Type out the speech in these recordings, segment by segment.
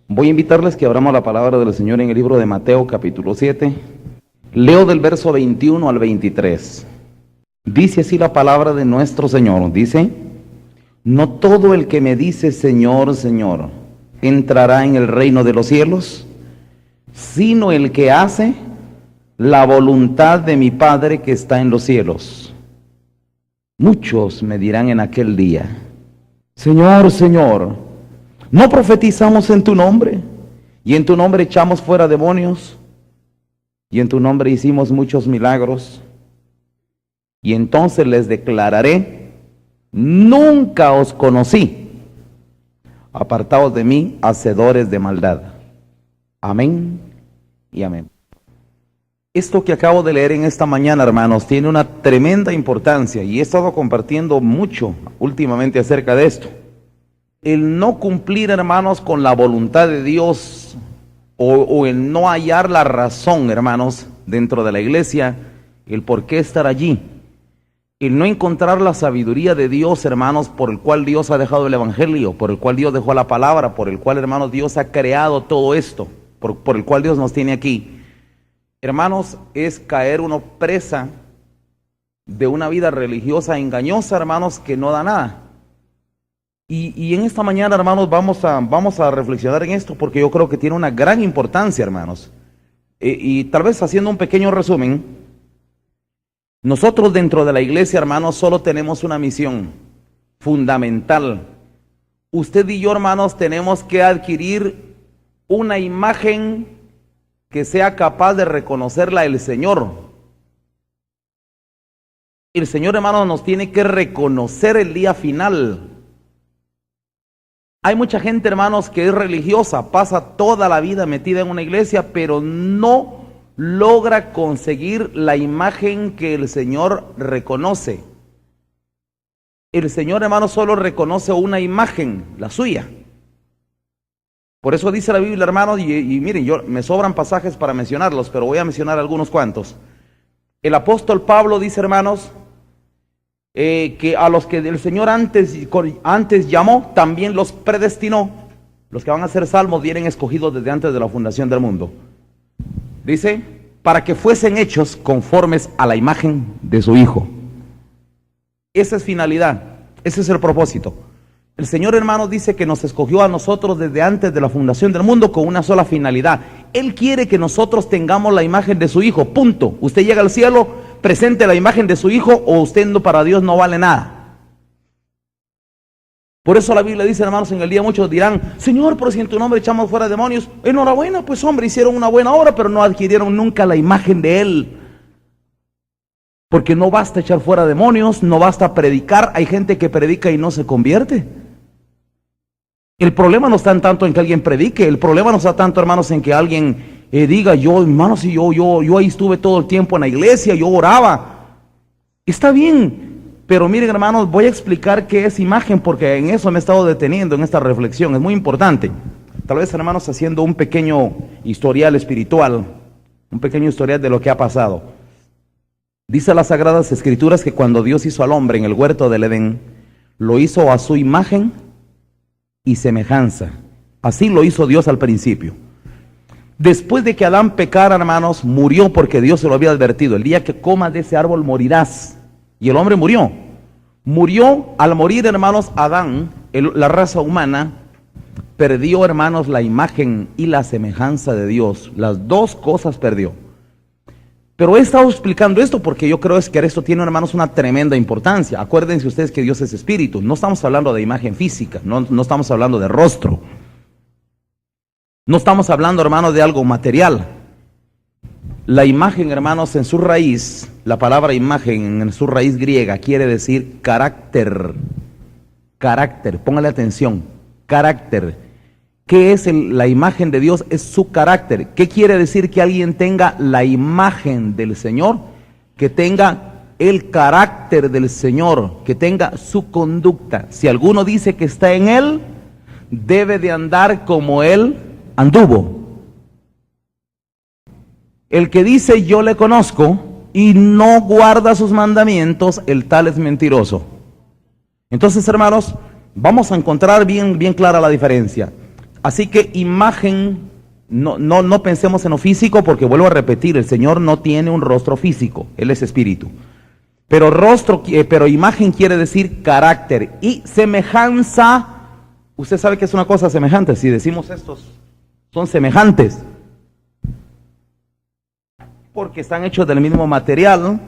Voy a invitarles que abramos la palabra del Señor en el libro de Mateo capítulo 7. Leo del verso 21 al 23. Dice así la palabra de nuestro Señor. Dice: no todo el que me dice Señor, Señor, entrará en el reino de los cielos, sino el que hace la voluntad de mi Padre que está en los cielos. Muchos me dirán en aquel día: Señor, Señor, ¿no profetizamos en tu nombre? Y en tu nombre echamos fuera demonios, y en tu nombre hicimos muchos milagros. Y entonces les declararé: nunca os conocí. Apartaos de mí, hacedores de maldad. Amén y amén. Esto que acabo de leer en esta mañana, hermanos, tiene una tremenda importancia y he estado compartiendo mucho últimamente acerca de esto. El no cumplir, hermanos, con la voluntad de Dios o el no hallar la razón, hermanos, dentro de la iglesia, el por qué estar allí, el no encontrar la sabiduría de Dios, hermanos, por el cual Dios ha dejado el evangelio, por el cual Dios dejó la palabra, por el cual, hermanos, Dios ha creado todo esto, por el cual Dios nos tiene aquí. Hermanos, es caer uno presa de una vida religiosa engañosa, hermanos, que no da nada. Y en esta mañana, hermanos, vamos a reflexionar en esto porque yo creo que tiene una gran importancia, hermanos. Y tal vez haciendo un pequeño resumen, nosotros dentro de la iglesia, hermanos, solo tenemos una misión fundamental. Usted y yo, hermanos, tenemos que adquirir una imagen que sea capaz de reconocerla el Señor. El Señor, hermanos, nos tiene que reconocer el día final. Hay mucha gente, hermanos, que es religiosa, pasa toda la vida metida en una iglesia, pero no logra conseguir la imagen que el Señor reconoce. El Señor, hermanos, solo reconoce una imagen, la suya. Por eso dice la Biblia, hermanos, y miren, me sobran pasajes para mencionarlos, pero voy a mencionar algunos cuantos. El apóstol Pablo dice, hermanos, que a los que el Señor antes llamó, también los predestinó. Los que van a ser salvos vienen escogidos desde antes de la fundación del mundo. Dice, para que fuesen hechos conformes a la imagen de su Hijo. Esa es finalidad, ese es el propósito. El Señor, hermanos, dice que nos escogió a nosotros desde antes de la fundación del mundo con una sola finalidad. Él quiere que nosotros tengamos la imagen de su Hijo, punto. Usted llega al cielo, presente la imagen de su Hijo, o usted para Dios no vale nada. Por eso la Biblia dice, hermanos, en el día muchos dirán: Señor, pero si en tu nombre echamos fuera demonios. Enhorabuena, pues hombre, hicieron una buena obra, pero no adquirieron nunca la imagen de Él. Porque no basta echar fuera demonios, no basta predicar. Hay gente que predica y no se convierte. El problema no está en tanto en que alguien predique, el problema no está tanto, hermanos, en que alguien diga: yo, hermanos, si yo ahí estuve todo el tiempo en la iglesia, yo oraba. Está bien, pero miren, hermanos, voy a explicar qué es imagen, porque en eso me he estado deteniendo en esta reflexión, es muy importante. Tal vez, hermanos, haciendo un pequeño historial espiritual, un pequeño historial de lo que ha pasado. Dice las Sagradas Escrituras que cuando Dios hizo al hombre en el huerto del Edén, lo hizo a su imagen y semejanza. Así lo hizo Dios al principio. Después de que Adán pecara, hermanos, murió, porque Dios se lo había advertido: el día que comas de ese árbol morirás. Y el hombre murió. Murió. Al morir, hermanos, Adán, la raza humana, perdió, hermanos, la imagen y la semejanza de Dios. Las dos cosas perdió. Pero he estado explicando esto porque yo creo que esto tiene, hermanos, una tremenda importancia. Acuérdense ustedes que Dios es espíritu. No estamos hablando de imagen física, no estamos hablando de rostro. No estamos hablando, hermanos, de algo material. La imagen, hermanos, en su raíz, la palabra imagen en su raíz griega quiere decir carácter. Carácter, póngale atención, carácter. ¿Qué es la imagen de Dios? Es su carácter. ¿Qué quiere decir que alguien tenga la imagen del Señor? Que tenga el carácter del Señor, que tenga su conducta. Si alguno dice que está en Él, debe de andar como Él anduvo. El que dice yo le conozco y no guarda sus mandamientos, el tal es mentiroso. Entonces, hermanos, vamos a encontrar bien clara la diferencia. Así que imagen, no pensemos en lo físico, porque vuelvo a repetir, el Señor no tiene un rostro físico, Él es espíritu. Pero imagen quiere decir carácter, y semejanza. Usted sabe que es una cosa semejante. Si decimos estos son semejantes, porque están hechos del mismo material,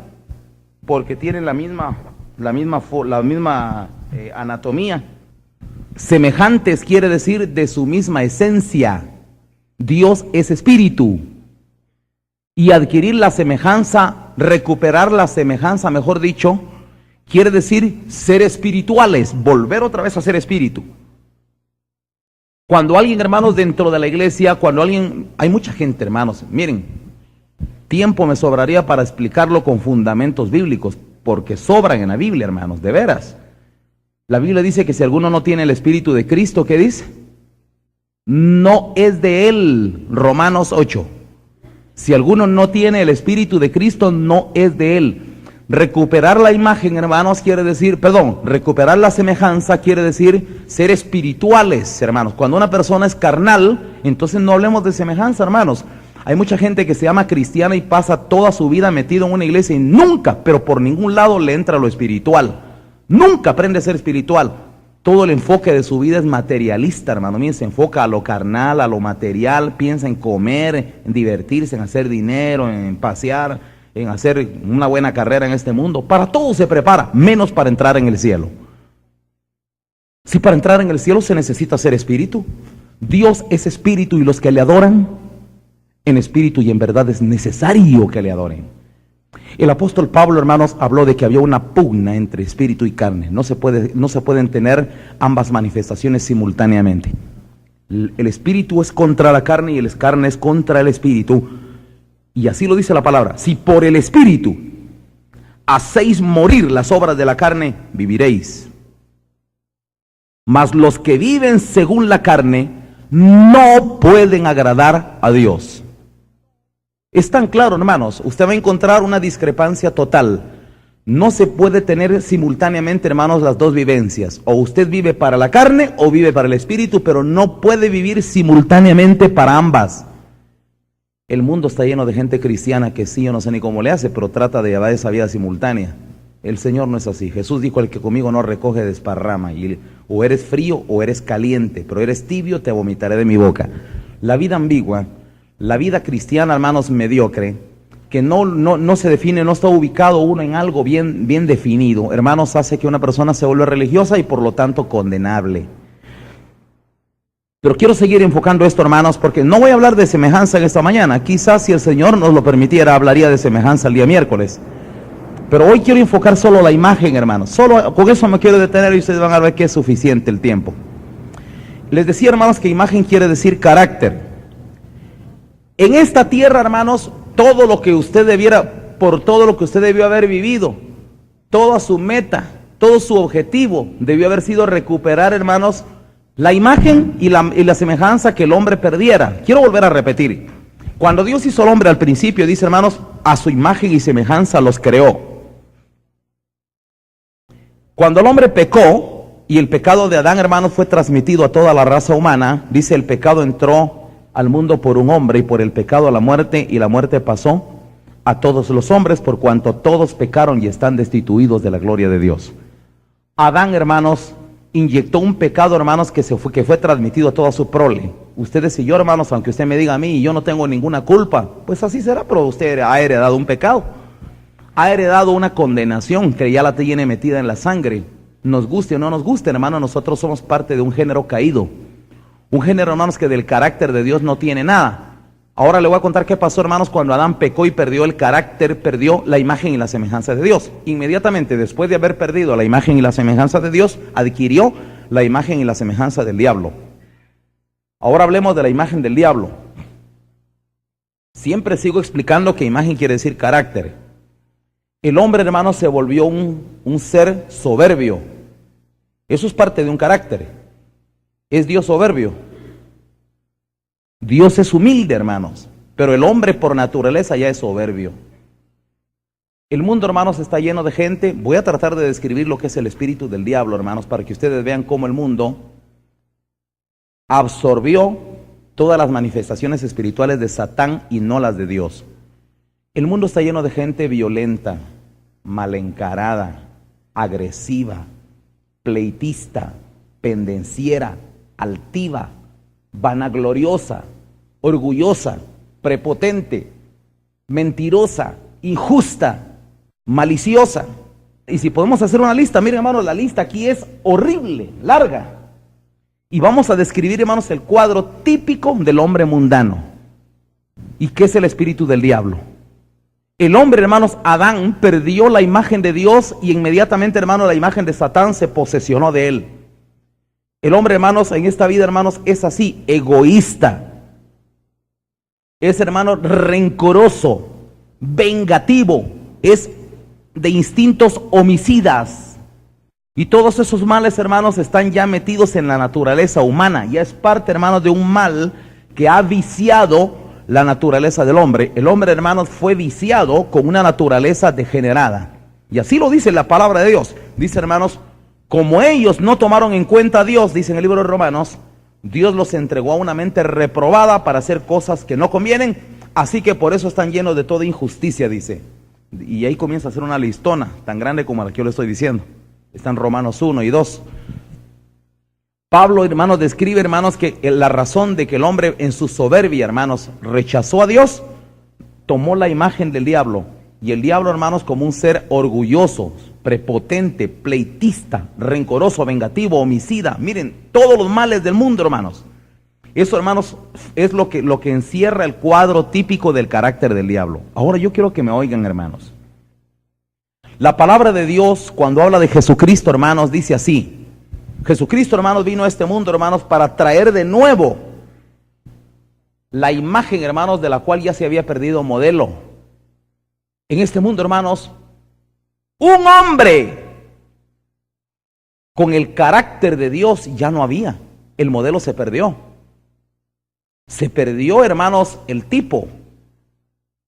porque tienen la misma anatomía. Semejantes quiere decir de su misma esencia. Dios es espíritu. Y adquirir la semejanza, recuperar la semejanza, mejor dicho, quiere decir ser espirituales, volver otra vez a ser espíritu. Cuando alguien, hermanos, dentro de la iglesia, hay mucha gente, hermanos, miren, tiempo me sobraría para explicarlo con fundamentos bíblicos, porque sobran en la Biblia, hermanos, de veras. La Biblia dice que si alguno no tiene el Espíritu de Cristo, ¿qué dice? No es de él. Romanos 8. Si alguno no tiene el Espíritu de Cristo, no es de él. Recuperar la imagen, hermanos, recuperar la semejanza quiere decir ser espirituales, hermanos. Cuando una persona es carnal, entonces no hablemos de semejanza, hermanos. Hay mucha gente que se llama cristiana y pasa toda su vida metido en una iglesia y nunca, pero por ningún lado le entra lo espiritual. Nunca aprende a ser espiritual. Todo el enfoque de su vida es materialista, hermano. Miren, se enfoca a lo carnal, a lo material, piensa en comer, en divertirse, en hacer dinero, en pasear, en hacer una buena carrera en este mundo. Para todo se prepara, menos para entrar en el cielo. Si para entrar en el cielo se necesita ser espíritu. Dios es espíritu y los que le adoran en espíritu y en verdad es necesario que le adoren. El apóstol Pablo, hermanos, habló de que había una pugna entre espíritu y carne. No se pueden tener ambas manifestaciones simultáneamente. El espíritu es contra la carne y la carne es contra el espíritu. Y así lo dice la palabra. Si por el espíritu hacéis morir las obras de la carne, viviréis. Mas los que viven según la carne no pueden agradar a Dios. Es tan claro, hermanos, usted va a encontrar una discrepancia total. No se puede tener simultáneamente, hermanos, las dos vivencias. O usted vive para la carne o vive para el espíritu, pero no puede vivir simultáneamente para ambas. El mundo está lleno de gente cristiana que sí, yo no sé ni cómo le hace, pero trata de llevar esa vida simultánea. El Señor no es así. Jesús dijo: el que conmigo no recoge, desparrama. Y o eres frío o eres caliente, pero eres tibio, te vomitaré de mi boca. La vida ambigua, la vida cristiana, hermanos, mediocre, que no se define, no está ubicado uno en algo bien definido, hermanos, hace que una persona se vuelva religiosa y por lo tanto condenable. Pero quiero seguir enfocando esto, hermanos, porque no voy a hablar de semejanza en esta mañana. Quizás si el Señor nos lo permitiera, hablaría de semejanza el día miércoles. Pero hoy quiero enfocar solo la imagen, hermanos. Solo con eso me quiero detener y ustedes van a ver que es suficiente el tiempo. Les decía, hermanos, que imagen quiere decir carácter. En esta tierra, hermanos, por todo lo que usted debió haber vivido, toda su meta, todo su objetivo debió haber sido recuperar, hermanos, la imagen y la semejanza que el hombre perdiera. Quiero volver a repetir. Cuando Dios hizo al hombre al principio, dice, hermanos, a su imagen y semejanza los creó. Cuando el hombre pecó y el pecado de Adán, hermanos, fue transmitido a toda la raza humana, dice, el pecado entró al mundo por un hombre y por el pecado a la muerte, y la muerte pasó a todos los hombres por cuanto todos pecaron y están destituidos de la gloria de Dios. Adán, hermanos, inyectó un pecado, hermanos, que fue transmitido a toda su prole. Ustedes y yo, hermanos, aunque usted me diga a mí y yo no tengo ninguna culpa, pues así será, pero usted ha heredado un pecado, ha heredado una condenación que ya la tiene metida en la sangre. Nos guste o no nos guste, hermano, nosotros somos parte de un género caído. Un género, hermanos, que del carácter de Dios no tiene nada. Ahora le voy a contar qué pasó, hermanos, cuando Adán pecó y perdió el carácter, perdió la imagen y la semejanza de Dios. Inmediatamente después de haber perdido la imagen y la semejanza de Dios, adquirió la imagen y la semejanza del diablo. Ahora hablemos de la imagen del diablo. Siempre sigo explicando que imagen quiere decir carácter. El hombre, hermanos, se volvió un ser soberbio. Eso es parte de un carácter. ¿Es Dios soberbio? Dios es humilde, hermanos, pero el hombre por naturaleza ya es soberbio. El mundo, hermanos, está lleno de gente. Voy a tratar de describir lo que es el espíritu del diablo, hermanos, para que ustedes vean cómo el mundo absorbió todas las manifestaciones espirituales de Satán y no las de Dios. El mundo está lleno de gente violenta, mal encarada, agresiva, pleitista, pendenciera, altiva, vanagloriosa, orgullosa, prepotente, mentirosa, injusta, maliciosa. Y si podemos hacer una lista, miren hermanos, la lista aquí es horrible, larga. Y vamos a describir, hermanos, el cuadro típico del hombre mundano. ¿Y qué es el espíritu del diablo? El hombre, hermanos, Adán perdió la imagen de Dios y inmediatamente, hermanos, la imagen de Satán se posesionó de él. El hombre, hermanos, en esta vida, hermanos, es así, egoísta. Es, hermano, rencoroso, vengativo, es de instintos homicidas. Y todos esos males, hermanos, están ya metidos en la naturaleza humana. Ya es parte, hermanos, de un mal que ha viciado la naturaleza del hombre. El hombre, hermanos, fue viciado con una naturaleza degenerada. Y así lo dice la palabra de Dios. Dice, hermanos, como ellos no tomaron en cuenta a Dios, dice en el libro de Romanos, Dios los entregó a una mente reprobada para hacer cosas que no convienen. Así que por eso están llenos de toda injusticia, dice. Y ahí comienza a hacer una listona tan grande como la que yo le estoy diciendo. Está en Romanos 1 y 2. Pablo, hermanos, describe, hermanos, que la razón de que el hombre en su soberbia, hermanos, rechazó a Dios, tomó la imagen del diablo. Y el diablo, hermanos, como un ser orgulloso, prepotente, pleitista, rencoroso, vengativo, homicida. Miren, todos los males del mundo, hermanos. Eso, hermanos, es lo que encierra el cuadro típico del carácter del diablo. Ahora yo quiero que me oigan, hermanos. La palabra de Dios, cuando habla de Jesucristo, hermanos, dice así. Jesucristo, hermanos, vino a este mundo, hermanos, para traer de nuevo la imagen, hermanos, de la cual ya se había perdido modelo. En este mundo, hermanos, un hombre con el carácter de Dios ya no había. El modelo se perdió. Se perdió, hermanos, el tipo.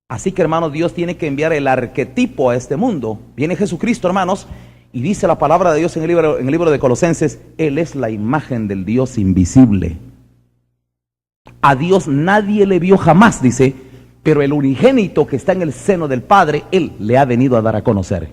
Así que, hermanos, Dios tiene que enviar el arquetipo a este mundo. Viene Jesucristo, hermanos, y dice la palabra de Dios en el libro de Colosenses, Él es la imagen del Dios invisible. A Dios nadie le vio jamás, dice, pero el unigénito que está en el seno del Padre, Él le ha venido a dar a conocer.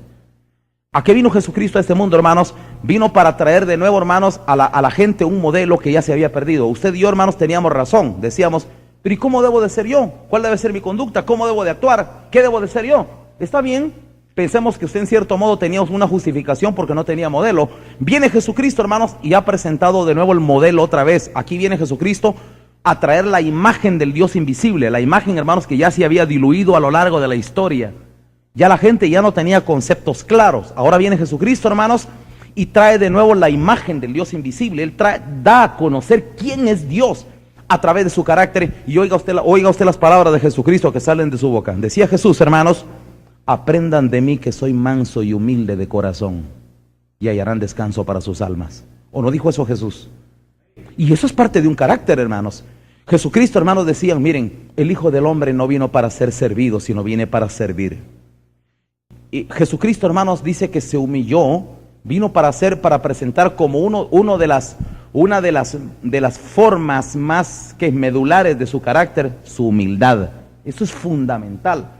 ¿A qué vino Jesucristo a este mundo, hermanos? Vino para traer de nuevo, hermanos, a la gente un modelo que ya se había perdido. Usted y yo, hermanos, teníamos razón. Decíamos, pero ¿y cómo debo de ser yo? ¿Cuál debe ser mi conducta? ¿Cómo debo de actuar? ¿Qué debo de ser yo? Está bien. Pensemos que usted en cierto modo tenía una justificación porque no tenía modelo. Viene Jesucristo, hermanos, y ha presentado de nuevo el modelo otra vez. Aquí viene Jesucristo a traer la imagen del Dios invisible. La imagen, hermanos, que ya se había diluido a lo largo de la historia. Ya la gente ya no tenía conceptos claros. Ahora viene Jesucristo, hermanos, y trae de nuevo la imagen del Dios invisible. Él da a conocer quién es Dios a través de su carácter. Y oiga usted las palabras de Jesucristo que salen de su boca. Decía Jesús, hermanos, aprendan de mí que soy manso y humilde de corazón y hallarán descanso para sus almas. ¿O no dijo eso Jesús? Y eso es parte de un carácter, hermanos. Jesucristo, hermanos, decían, miren, el Hijo del Hombre no vino para ser servido, sino viene para servir. Y Jesucristo, hermanos, dice que se humilló, vino para presentar como una de las formas más que medulares de su carácter, su humildad. Eso es fundamental.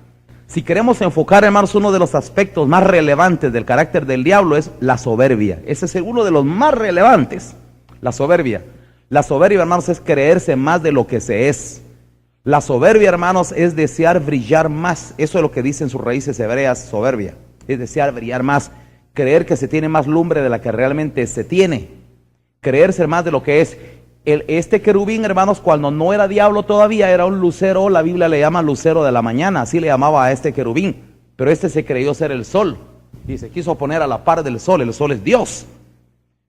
Si queremos enfocar, hermanos, uno de los aspectos más relevantes del carácter del diablo es la soberbia. Ese es uno de los más relevantes, la soberbia. La soberbia, hermanos, es creerse más de lo que se es. La soberbia, hermanos, es desear brillar más. Eso es lo que dicen sus raíces hebreas, soberbia. Es desear brillar más, creer que se tiene más lumbre de la que realmente se tiene. Creerse más de lo que es. Este querubín, hermanos, cuando no era diablo todavía, era un lucero. La Biblia le llama lucero de la mañana, así le llamaba a este querubín. Pero este se creyó ser el sol y se quiso poner a la par del sol. El sol es Dios.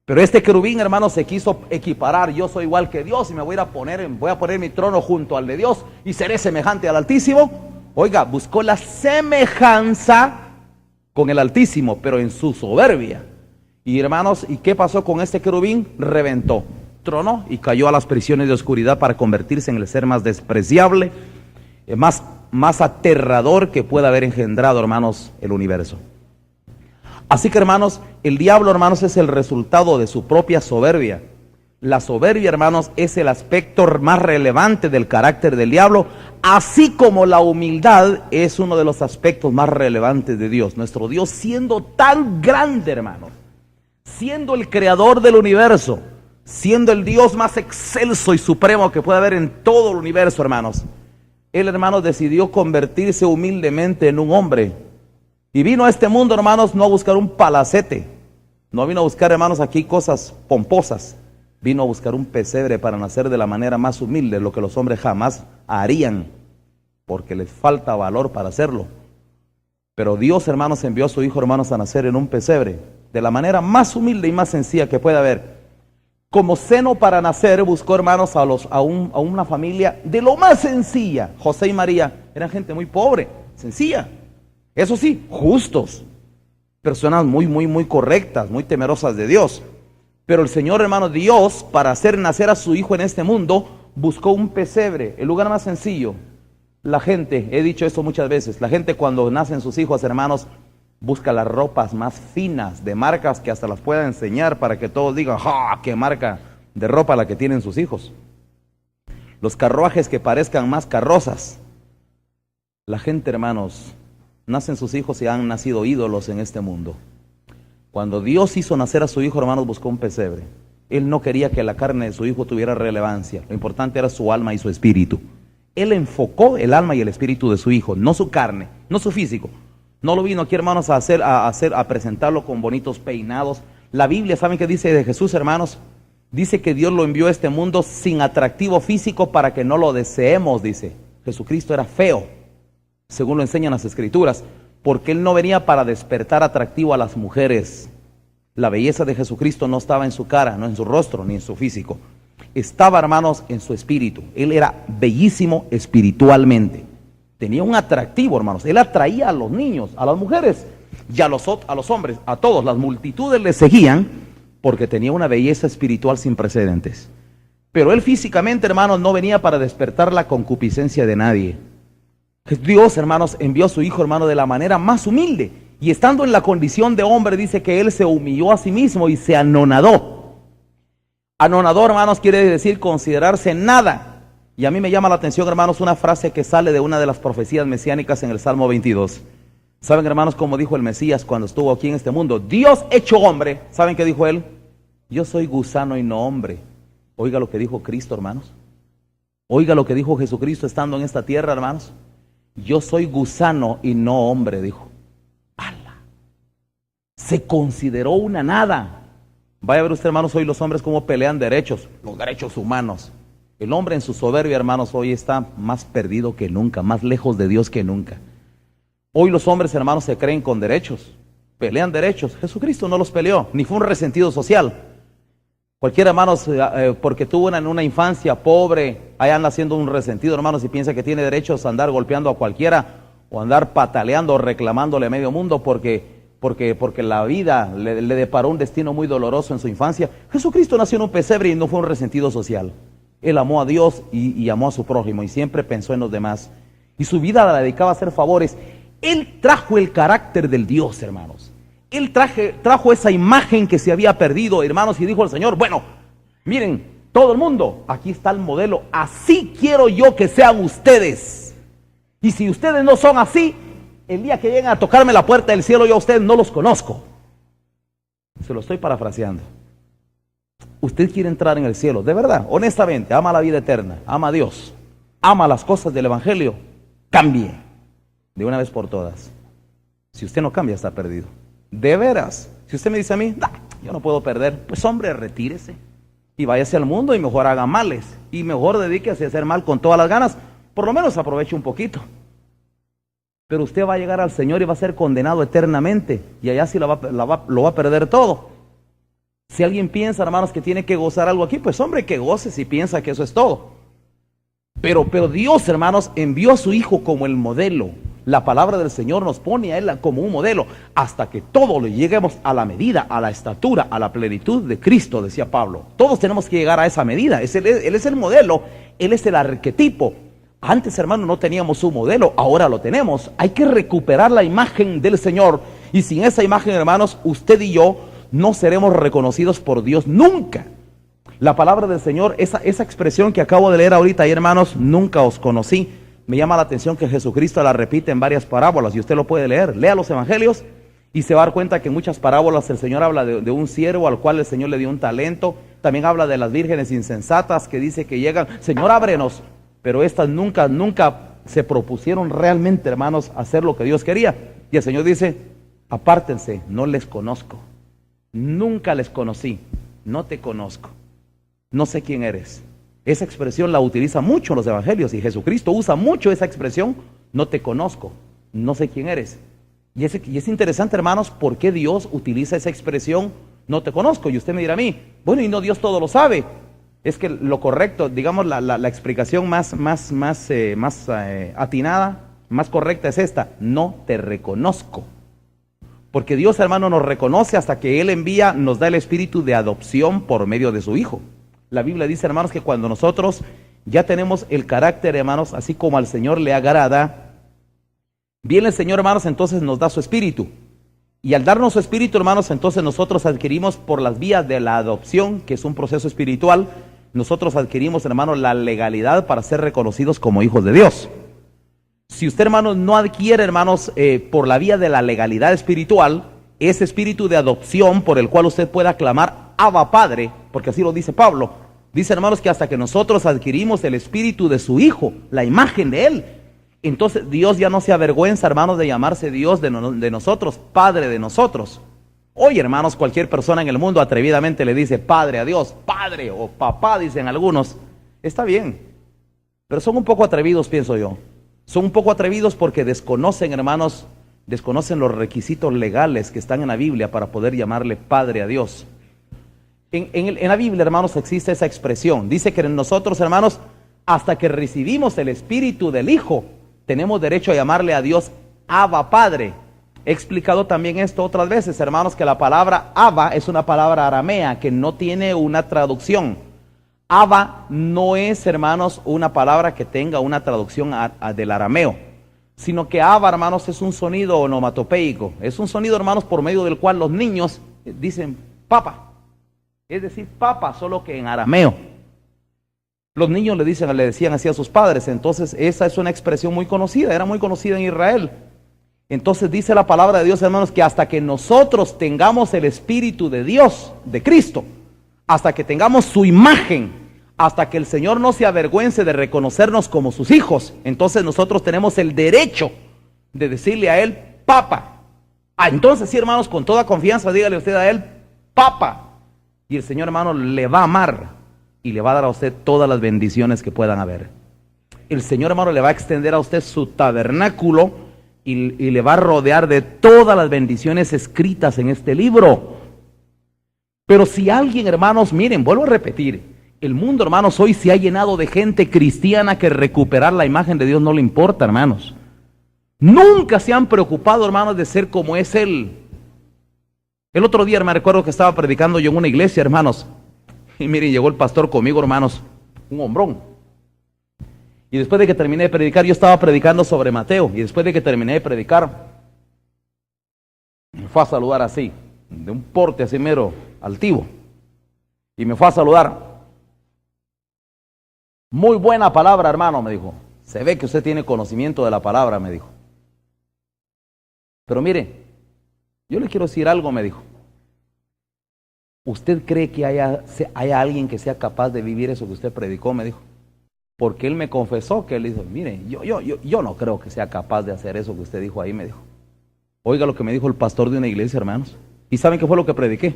Pero este querubín, hermanos, se quiso equiparar. Yo soy igual que Dios y me voy a poner mi trono junto al de Dios y seré semejante al Altísimo. Oiga, buscó la semejanza con el Altísimo, pero en su soberbia. Y hermanos, ¿y qué pasó con este querubín? Reventó, tronó y cayó a las prisiones de oscuridad para convertirse en el ser más despreciable, más aterrador que pueda haber engendrado, hermanos, el universo. Así que, hermanos, el diablo, hermanos, es el resultado de su propia soberbia. La soberbia, hermanos, es el aspecto más relevante del carácter del diablo, así como la humildad es uno de los aspectos más relevantes de Dios. Nuestro Dios, siendo tan grande, hermanos, siendo el creador del universo, siendo el Dios más excelso y supremo que puede haber en todo el universo, hermanos, Él, hermanos, decidió convertirse humildemente en un hombre. Y vino a este mundo, hermanos, no a buscar un palacete, no vino a buscar, hermanos, aquí cosas pomposas. Vino a buscar un pesebre para nacer de la manera más humilde, lo que los hombres jamás harían, porque les falta valor para hacerlo. Pero Dios, hermanos, envió a su Hijo, hermanos, a nacer en un pesebre, de la manera más humilde y más sencilla que pueda haber. Como seno para nacer, buscó, hermanos, a una familia de lo más sencilla. José y María eran gente muy pobre, sencilla. Eso sí, justos, personas muy correctas, muy temerosas de Dios. Pero el Señor, hermano, Dios, para hacer nacer a su Hijo en este mundo, buscó un pesebre, el lugar más sencillo. La gente, he dicho esto muchas veces, la gente cuando nacen sus hijos, hermanos, busca las ropas más finas, de marcas que hasta las pueda enseñar para que todos digan, ¡ja! ¡Qué marca de ropa la que tienen sus hijos! Los carruajes que parezcan más carrozas. La gente, hermanos, nacen sus hijos y han nacido ídolos en este mundo. Cuando Dios hizo nacer a su Hijo, hermanos, buscó un pesebre. Él no quería que la carne de su Hijo tuviera relevancia. Lo importante era su alma y su espíritu. Él enfocó el alma y el espíritu de su Hijo, no su carne, no su físico. No lo vino aquí, hermanos, a presentarlo con bonitos peinados. La Biblia, ¿saben qué dice de Jesús, hermanos? Dice que Dios lo envió a este mundo sin atractivo físico para que no lo deseemos, dice. Jesucristo era feo, según lo enseñan las Escrituras, porque Él no venía para despertar atractivo a las mujeres. La belleza de Jesucristo no estaba en su cara, no en su rostro, ni en su físico. Estaba, hermanos, en su espíritu. Él era bellísimo espiritualmente. Tenía un atractivo, hermanos. Él atraía a los niños, a las mujeres y a los hombres, a todos. Las multitudes le seguían porque tenía una belleza espiritual sin precedentes. Pero Él físicamente, hermanos, no venía para despertar la concupiscencia de nadie. Dios, hermanos, envió a su Hijo, hermano, de la manera más humilde. Y estando en la condición de hombre, dice que Él se humilló a sí mismo y se anonadó. Anonadó, hermanos, quiere decir considerarse nada. Y a mí me llama la atención, hermanos, una frase que sale de una de las profecías mesiánicas en el Salmo 22. ¿Saben, hermanos, cómo dijo el Mesías cuando estuvo aquí en este mundo? Dios hecho hombre. ¿Saben qué dijo Él? Yo soy gusano y no hombre. Oiga lo que dijo Cristo, hermanos. Oiga lo que dijo Jesucristo estando en esta tierra, hermanos. Yo soy gusano y no hombre, dijo. ¡Hala! Se consideró una nada. Vaya a ver usted, hermanos, hoy los hombres cómo pelean derechos, los derechos humanos. El hombre en su soberbia, hermanos, hoy está más perdido que nunca, más lejos de Dios que nunca. Hoy los hombres, hermanos, se creen con derechos, pelean derechos. Jesucristo no los peleó, ni fue un resentido social. Cualquiera, hermanos, porque tuvo una infancia pobre, ahí anda siendo un resentido, hermanos, y piensa que tiene derechos a andar golpeando a cualquiera, o andar pataleando o reclamándole a medio mundo porque la vida le deparó un destino muy doloroso en su infancia. Jesucristo nació en un pesebre y no fue un resentido social. Él amó a Dios y amó a su prójimo y siempre pensó en los demás. Y su vida la dedicaba a hacer favores. Él trajo el carácter del Dios, hermanos. Él trajo esa imagen que se había perdido, hermanos, y dijo al Señor, bueno, miren, todo el mundo, aquí está el modelo, así quiero yo que sean ustedes. Y si ustedes no son así, el día que lleguen a tocarme la puerta del cielo, yo a ustedes no los conozco. Se lo estoy parafraseando. Usted quiere entrar en el cielo, de verdad, honestamente, ama la vida eterna, ama a Dios, ama las cosas del Evangelio, cambie de una vez por todas. Si usted no cambia, está perdido. De veras, si usted me dice a mí, yo no puedo perder, pues hombre, retírese y váyase al mundo y mejor haga males y mejor dedíquese a hacer mal con todas las ganas, por lo menos aproveche un poquito. Pero usted va a llegar al Señor y va a ser condenado eternamente y allá sí lo va a perder todo. Si alguien piensa, hermanos, que tiene que gozar algo aquí, pues hombre, que goce si piensa que eso es todo. Pero Dios, hermanos, envió a su Hijo como el modelo. La palabra del Señor nos pone a Él como un modelo hasta que todos le lleguemos a la medida, a la estatura, a la plenitud de Cristo, decía Pablo. Todos tenemos que llegar a esa medida. Él es el modelo, Él es el arquetipo. Antes, hermano, no teníamos un modelo, ahora lo tenemos. Hay que recuperar la imagen del Señor. Y sin esa imagen, hermanos, usted y yo no seremos reconocidos por Dios nunca. La palabra del Señor, esa expresión que acabo de leer ahorita, ahí, hermanos, nunca os conocí. Me llama la atención que Jesucristo la repite en varias parábolas y usted lo puede leer. Lea los evangelios y se va a dar cuenta que en muchas parábolas el Señor habla de un siervo al cual el Señor le dio un talento. También habla de las vírgenes insensatas que dice que llegan, Señor, ábrenos. Pero estas nunca se propusieron realmente, hermanos, hacer lo que Dios quería. Y el Señor dice, apártense, no les conozco. Nunca les conocí, no te conozco. No sé quién eres. Esa expresión la utiliza mucho en los evangelios y Jesucristo usa mucho esa expresión, no te conozco, no sé quién eres. Y es interesante, hermanos, por qué Dios utiliza esa expresión, no te conozco. Y usted me dirá a mí, bueno, y no, Dios todo lo sabe. Es que lo correcto, digamos, la explicación más atinada, más correcta es esta, no te reconozco. Porque Dios, hermano, nos reconoce hasta que Él envía, nos da el espíritu de adopción por medio de su Hijo. La Biblia dice, hermanos, que cuando nosotros ya tenemos el carácter, hermanos, así como al Señor le agrada, viene el Señor, hermanos, entonces nos da su espíritu. Y al darnos su espíritu, hermanos, entonces nosotros adquirimos por las vías de la adopción, que es un proceso espiritual, nosotros adquirimos, hermanos, la legalidad para ser reconocidos como hijos de Dios. Si usted, hermanos, no adquiere, hermanos, por la vía de la legalidad espiritual, ese espíritu de adopción por el cual usted pueda clamar Abba Padre, porque así lo dice Pablo. Dice, hermanos, que hasta que nosotros adquirimos el espíritu de su Hijo, la imagen de Él, entonces Dios ya no se avergüenza, hermanos, de llamarse Dios de nosotros, Padre de nosotros. Hoy, hermanos, cualquier persona en el mundo atrevidamente le dice Padre a Dios, Padre o Papá, dicen algunos. Está bien, pero son un poco atrevidos, pienso yo. Son un poco atrevidos porque desconocen, hermanos, desconocen los requisitos legales que están en la Biblia para poder llamarle Padre a Dios. En la Biblia, hermanos, existe esa expresión. Dice que en nosotros, hermanos, hasta que recibimos el espíritu del Hijo, tenemos derecho a llamarle a Dios Abba Padre. He explicado también esto otras veces, hermanos, que la palabra Abba es una palabra aramea que no tiene una traducción. Abba no es, hermanos, una palabra que tenga una traducción del arameo, sino que Abba, hermanos, es un sonido onomatopeico. Es un sonido, hermanos, por medio del cual los niños dicen Papa. Es decir, Papa, solo que en arameo. Los niños le decían así a sus padres. Entonces esa es una expresión muy conocida, era muy conocida en Israel. Entonces dice la palabra de Dios, hermanos, que hasta que nosotros tengamos el Espíritu de Dios, de Cristo, hasta que tengamos su imagen, hasta que el Señor no se avergüence de reconocernos como sus hijos, entonces nosotros tenemos el derecho de decirle a Él, Papa. Entonces sí, hermanos, con toda confianza dígale usted a Él, Papa. Y el Señor, hermano, le va a amar y le va a dar a usted todas las bendiciones que puedan haber. El Señor, hermano, le va a extender a usted su tabernáculo y le va a rodear de todas las bendiciones escritas en este libro. Pero si alguien, hermanos, miren, vuelvo a repetir, el mundo, hermanos, hoy se ha llenado de gente cristiana que recuperar la imagen de Dios no le importa, hermanos. Nunca se han preocupado, hermanos, de ser como es Él. El otro día me recuerdo que estaba predicando yo en una iglesia, hermanos, y miren, llegó el pastor conmigo, hermanos, un hombrón. Y después de que terminé de predicar, yo estaba predicando sobre Mateo, y después de que terminé de predicar, me fue a saludar así, de un porte así mero altivo, y me fue a saludar. Muy buena palabra, hermano, me dijo. Se ve que usted tiene conocimiento de la palabra, me dijo. Pero mire, yo le quiero decir algo, me dijo. ¿Usted cree que haya alguien que sea capaz de vivir eso que usted predicó? Me dijo. Porque él me confesó que él dijo, mire, yo no creo que sea capaz de hacer eso que usted dijo ahí, me dijo. Oiga lo que me dijo el pastor de una iglesia, hermanos. ¿Y saben qué fue lo que prediqué?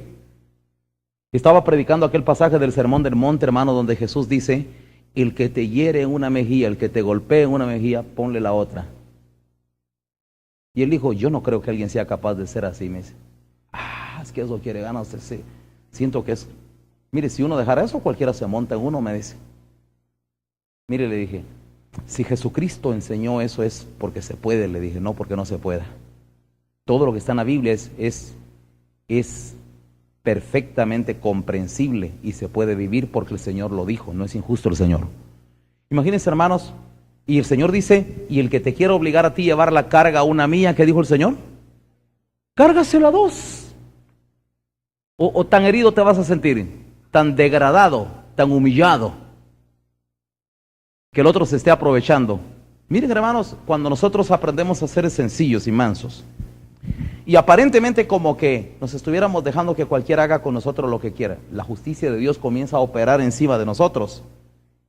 Estaba predicando aquel pasaje del Sermón del Monte, hermano, donde Jesús dice, el que te hiere en una mejilla, el que te golpee en una mejilla, ponle la otra. Y él dijo, yo no creo que alguien sea capaz de ser así, me dice. Es que eso quiere ganar usted, sí. Siento que es, mire, si uno dejara eso, cualquiera se monta en uno, me dice. Mire, le dije, si Jesucristo enseñó eso es porque se puede, le dije, no porque no se pueda. Todo lo que está en la Biblia es perfectamente comprensible y se puede vivir porque el Señor lo dijo, no es injusto el Señor. Imagínense, hermanos, y el Señor dice, y el que te quiera obligar a ti a llevar la carga a una mía, ¿qué dijo el Señor? Cárgasela a dos. O tan herido te vas a sentir. tan degradado, tan humillado, que el otro se esté aprovechando. Miren, hermanos, cuando nosotros aprendemos a ser sencillos y mansos, y aparentemente como que nos estuviéramos dejando que cualquiera haga con nosotros lo que quiera, la justicia de Dios comienza a operar encima de nosotros.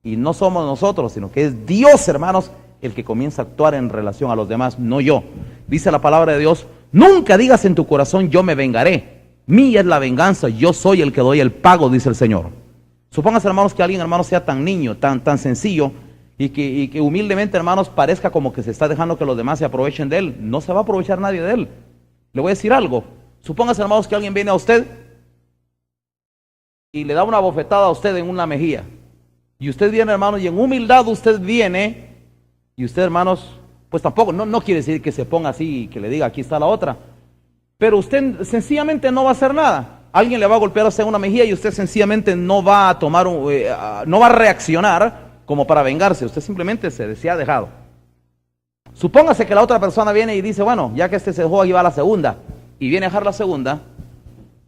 Y no somos nosotros, sino que es Dios, hermanos, el que comienza a actuar en relación a los demás, no yo. Dice la palabra de Dios: nunca digas en tu corazón, yo me vengaré. Mía es la venganza, yo soy el que doy el pago, dice el Señor. Supóngase, hermanos, que alguien, hermanos, sea tan niño, tan sencillo, y que humildemente, hermanos, parezca como que se está dejando que los demás se aprovechen de él. No se va a aprovechar nadie de él. Le voy a decir algo. Supóngase, hermanos, que alguien viene a usted y le da una bofetada a usted en una mejilla. Y usted viene, hermanos, y en humildad usted viene, y usted, hermanos, pues tampoco, no quiere decir que se ponga así y que le diga, aquí está la otra. Pero usted sencillamente no va a hacer nada. Alguien le va a golpear a usted en una mejilla y usted sencillamente no va a tomar, no va a reaccionar como para vengarse. Usted simplemente se ha dejado. Supóngase que la otra persona viene y dice, bueno, ya que este se dejó, aquí va la segunda. Y viene a dejar la segunda.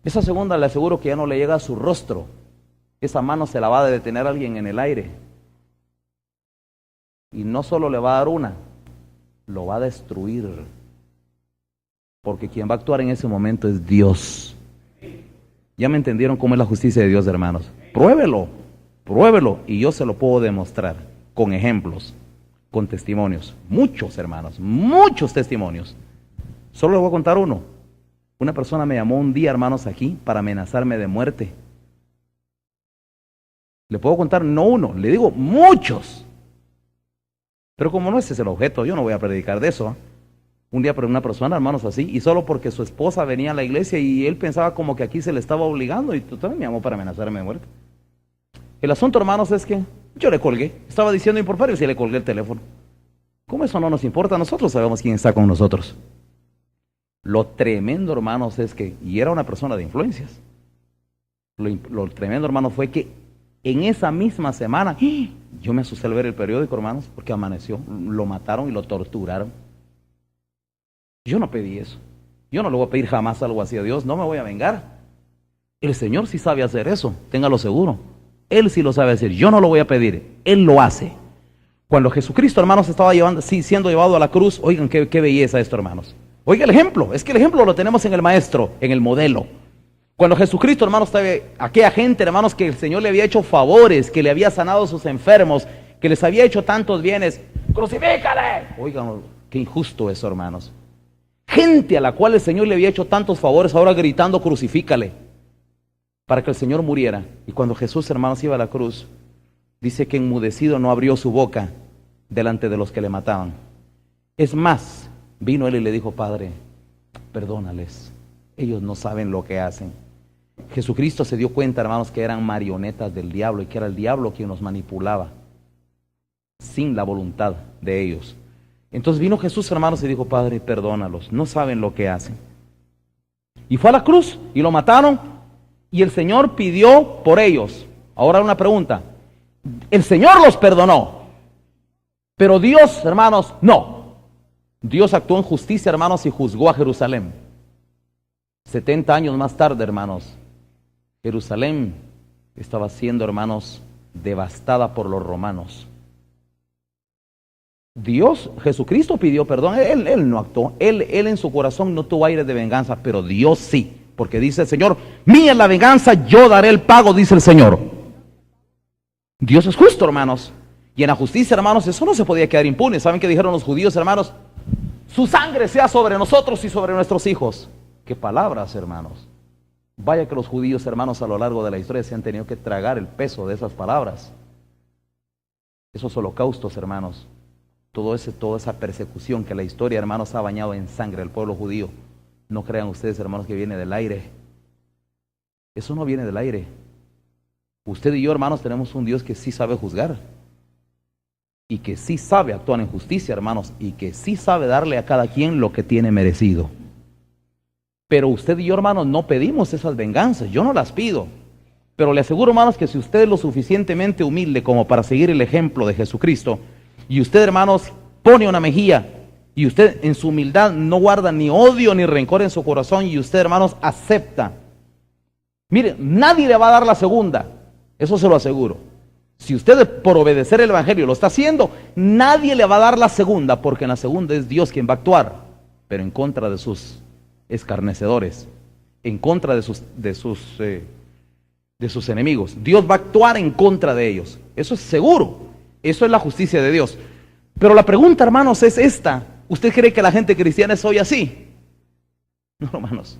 Esa segunda le aseguro que ya no le llega a su rostro. Esa mano se la va a detener alguien en el aire. Y no solo le va a dar una, lo va a destruir. Porque quien va a actuar en ese momento es Dios. ¿Ya me entendieron cómo es la justicia de Dios, hermanos? Pruébelo, pruébelo, y yo se lo puedo demostrar con ejemplos, con testimonios. Muchos, hermanos, muchos testimonios. Solo les voy a contar uno. Una persona me llamó un día, hermanos, aquí para amenazarme de muerte. Le puedo contar no uno, le digo muchos. Pero como no ese es el objeto, yo no voy a predicar de eso. Un día por una persona, hermanos, así, y solo porque su esposa venía a la iglesia y él pensaba como que aquí se le estaba obligando, y también me llamó para amenazarme de muerte. El asunto, hermanos, es que yo le colgué. Estaba diciendo improperio y le colgué el teléfono. ¿Cómo eso no nos importa? Nosotros sabemos quién está con nosotros. Lo tremendo, hermanos, es que, y era una persona de influencias, lo tremendo, hermanos, fue que en esa misma semana, yo me asusté al ver el periódico, hermanos, porque amaneció, lo mataron y lo torturaron. Yo no pedí eso. Yo no le voy a pedir jamás algo así a Dios, no me voy a vengar. El Señor sí sabe hacer eso, téngalo seguro. Él sí lo sabe hacer, yo no lo voy a pedir, Él lo hace. Cuando Jesucristo, hermanos, estaba siendo llevado a la cruz, oigan qué belleza esto, hermanos. Oiga el ejemplo, es que el ejemplo lo tenemos en el maestro, en el modelo. Cuando Jesucristo, hermanos, estaba aquella gente, hermanos, que el Señor le había hecho favores, que le había sanado a sus enfermos, que les había hecho tantos bienes, ¡crucifícale! Oigan, qué injusto eso, hermanos. Gente a la cual el Señor le había hecho tantos favores, ahora gritando, crucifícale, para que el Señor muriera. Y cuando Jesús, hermanos, iba a la cruz, dice que enmudecido no abrió su boca delante de los que le mataban. Es más, vino él y le dijo, Padre, perdónales, ellos no saben lo que hacen. Jesucristo se dio cuenta, hermanos, que eran marionetas del diablo y que era el diablo quien nos manipulaba sin la voluntad de ellos. Entonces vino Jesús, hermanos, y dijo, Padre, perdónalos, no saben lo que hacen. Y fue a la cruz y lo mataron y el Señor pidió por ellos. Ahora una pregunta, el Señor los perdonó, pero Dios, hermanos, no. Dios actuó en justicia, hermanos, y juzgó a Jerusalén. 70 años más tarde, hermanos, Jerusalén estaba siendo, hermanos, devastada por los romanos. Dios, Jesucristo pidió perdón, él no actuó, él en su corazón no tuvo aire de venganza, pero Dios sí, porque dice el Señor, mía es la venganza, yo daré el pago, dice el Señor. Dios es justo, hermanos, y en la justicia, hermanos, eso no se podía quedar impune. ¿Saben qué dijeron los judíos, hermanos? Su sangre sea sobre nosotros y sobre nuestros hijos. Qué palabras, hermanos. Vaya que los judíos, hermanos, a lo largo de la historia se han tenido que tragar el peso de esas palabras. Esos holocaustos, hermanos, toda esa persecución que la historia, hermanos, ha bañado en sangre al pueblo judío. No crean ustedes, hermanos, que viene del aire. Eso no viene del aire. Usted y yo, hermanos, tenemos un Dios que sí sabe juzgar y que sí sabe actuar en justicia, hermanos, y que sí sabe darle a cada quien lo que tiene merecido. Pero usted y yo, hermanos, no pedimos esas venganzas, yo no las pido. Pero le aseguro, hermanos, que si usted es lo suficientemente humilde como para seguir el ejemplo de Jesucristo, y usted, hermanos, pone una mejilla, y usted en su humildad no guarda ni odio ni rencor en su corazón, y usted, hermanos, acepta Mire, nadie le va a dar la segunda, eso se lo aseguro. Si usted por obedecer el evangelio lo está haciendo, nadie le va a dar la segunda, porque en la segunda es Dios quien va a actuar, pero en contra de sus escarnecedores, en contra de sus enemigos. Dios va a actuar en contra de ellos, eso es seguro, eso es la justicia de Dios. Pero la pregunta, hermanos, es esta: ¿usted cree que la gente cristiana es hoy así? No, hermanos.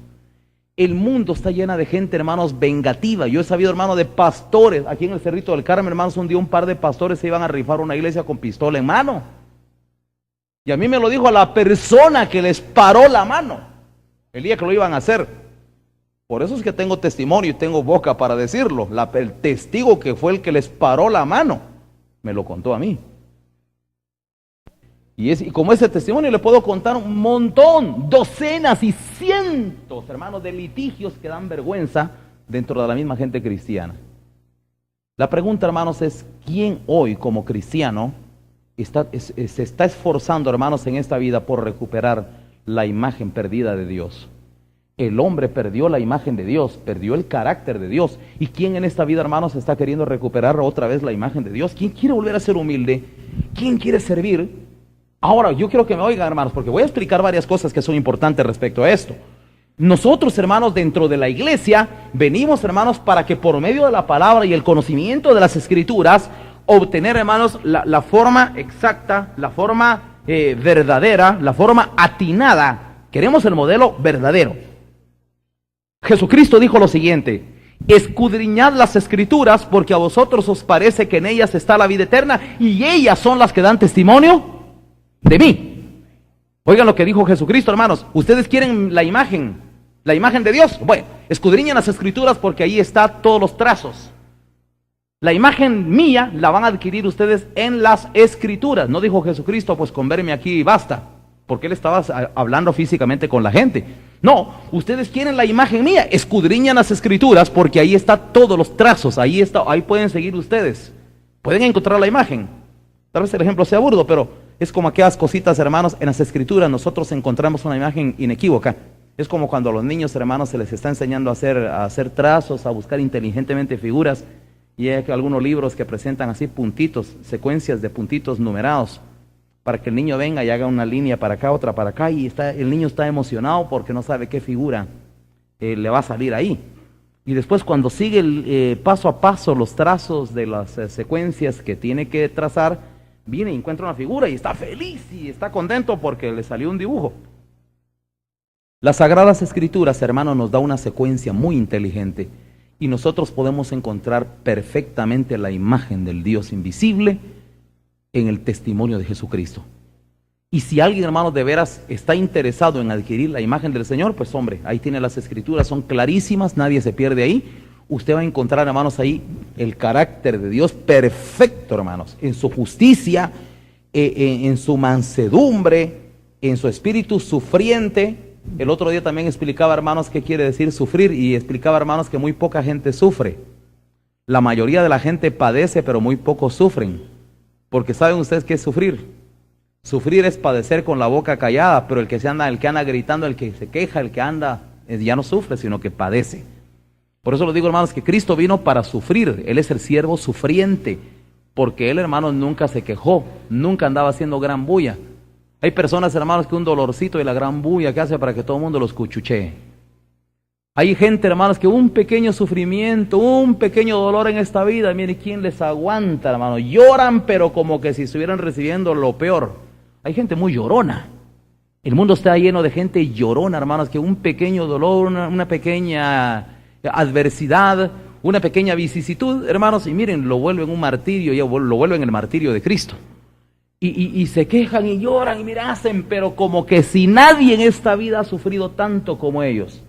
El mundo está llena de gente, hermanos, vengativa. Yo he sabido, hermanos, de pastores. Aquí en el Cerrito del Carmen, hermanos, un día un par de pastores se iban a rifar una iglesia con pistola en mano. Y a mí me lo dijo a la persona que les paró la mano el día que lo iban a hacer. Por eso es que tengo testimonio y tengo boca para decirlo. El testigo que fue el que les paró la mano me lo contó a mí. Y como ese testimonio le puedo contar un montón, docenas y cientos, hermanos, de litigios que dan vergüenza dentro de la misma gente cristiana. La pregunta, hermanos, es: ¿quién hoy como cristiano se está esforzando, hermanos, en esta vida por recuperar la imagen perdida de Dios? El hombre perdió la imagen de Dios, perdió el carácter de Dios. ¿Y quién en esta vida, hermanos, está queriendo recuperar otra vez la imagen de Dios? ¿Quién quiere volver a ser humilde? ¿Quién quiere servir? Ahora, yo quiero que me oigan, hermanos, porque voy a explicar varias cosas que son importantes respecto a esto. Nosotros, hermanos, dentro de la iglesia, venimos, hermanos, para que por medio de la palabra y el conocimiento de las Escrituras, obtener, hermanos, la forma exacta, la forma verdadera, la forma atinada. Queremos el modelo verdadero. Jesucristo dijo lo siguiente: escudriñad las Escrituras, porque a vosotros os parece que en ellas está la vida eterna, y ellas son las que dan testimonio de mí. Oigan lo que dijo Jesucristo, hermanos. ¿Ustedes quieren la imagen de Dios? Bueno, escudriñen las Escrituras, porque ahí está todos los trazos. La imagen mía la van a adquirir ustedes en las Escrituras. No dijo Jesucristo, pues con verme aquí basta, porque Él estaba hablando físicamente con la gente. No, ustedes quieren la imagen mía, escudriñan las Escrituras, porque ahí está todos los trazos, ahí pueden seguir ustedes, pueden encontrar la imagen. Tal vez el ejemplo sea burdo, pero es como aquellas cositas, hermanos, en las Escrituras nosotros encontramos una imagen inequívoca. Es como cuando a los niños, hermanos, se les está enseñando a hacer trazos, a buscar inteligentemente figuras, y hay algunos libros que presentan así puntitos, secuencias de puntitos numerados, para que el niño venga y haga una línea para acá, otra para acá, y el niño está emocionado porque no sabe qué figura le va a salir ahí. Y después, cuando sigue paso a paso los trazos de las secuencias que tiene que trazar, viene y encuentra una figura y está feliz y está contento porque le salió un dibujo. Las Sagradas Escrituras, hermanos, nos da una secuencia muy inteligente, y nosotros podemos encontrar perfectamente la imagen del Dios invisible en el testimonio de Jesucristo. Y si alguien, hermanos, de veras está interesado en adquirir la imagen del Señor, pues hombre, ahí tiene las Escrituras, son clarísimas, nadie se pierde ahí. Usted va a encontrar, hermanos, ahí el carácter de Dios perfecto, hermanos, en su justicia, en su mansedumbre, en su espíritu sufriente. El otro día también explicaba, hermanos, qué quiere decir sufrir, y explicaba, hermanos, que muy poca gente sufre. La mayoría de la gente padece, pero muy pocos sufren. Porque ¿saben ustedes qué es sufrir? Sufrir es padecer con la boca callada, pero el que anda gritando, el que se queja, el que anda, ya no sufre, sino que padece. Por eso les digo, hermanos, que Cristo vino para sufrir. Él es el siervo sufriente, porque Él, hermanos, nunca se quejó, nunca andaba haciendo gran bulla. Hay personas, hermanos, que un dolorcito y la gran bulla que hace para que todo el mundo los cuchuchee. Hay gente, hermanos, que un pequeño sufrimiento, un pequeño dolor en esta vida, mire, ¿quién les aguanta, hermanos? Lloran, pero como que si estuvieran recibiendo lo peor. Hay gente muy llorona. El mundo está lleno de gente llorona, hermanos, que un pequeño dolor, una pequeña adversidad, una pequeña vicisitud, hermanos, y miren, lo vuelven un martirio, y lo vuelven el martirio de Cristo. Y se quejan y lloran y miren, hacen, pero como que si nadie en esta vida ha sufrido tanto como ellos.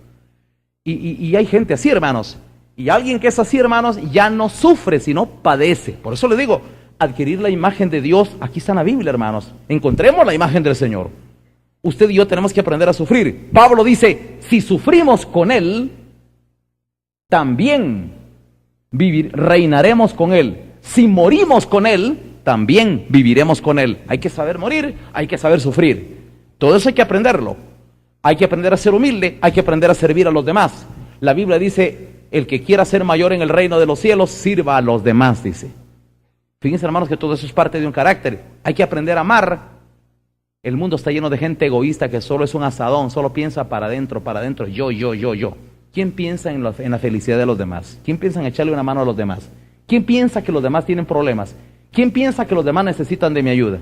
Y hay gente así, hermanos. Y alguien que es así, hermanos, ya no sufre, sino padece. Por eso le digo, adquirir la imagen de Dios, aquí está en la Biblia, hermanos. Encontremos la imagen del Señor. Usted y yo tenemos que aprender a sufrir. Pablo dice, si sufrimos con Él, también reinaremos con Él. Si morimos con Él, también viviremos con Él. Hay que saber morir, hay que saber sufrir. Todo eso hay que aprenderlo. Hay que aprender a ser humilde, hay que aprender a servir a los demás. La Biblia dice, el que quiera ser mayor en el reino de los cielos, sirva a los demás, dice. Fíjense, hermanos, que todo eso es parte de un carácter. Hay que aprender a amar. El mundo está lleno de gente egoísta que solo es un asadón, solo piensa para adentro, yo. ¿Quién piensa en la felicidad de los demás? ¿Quién piensa en echarle una mano a los demás? ¿Quién piensa que los demás tienen problemas? ¿Quién piensa que los demás necesitan de mi ayuda?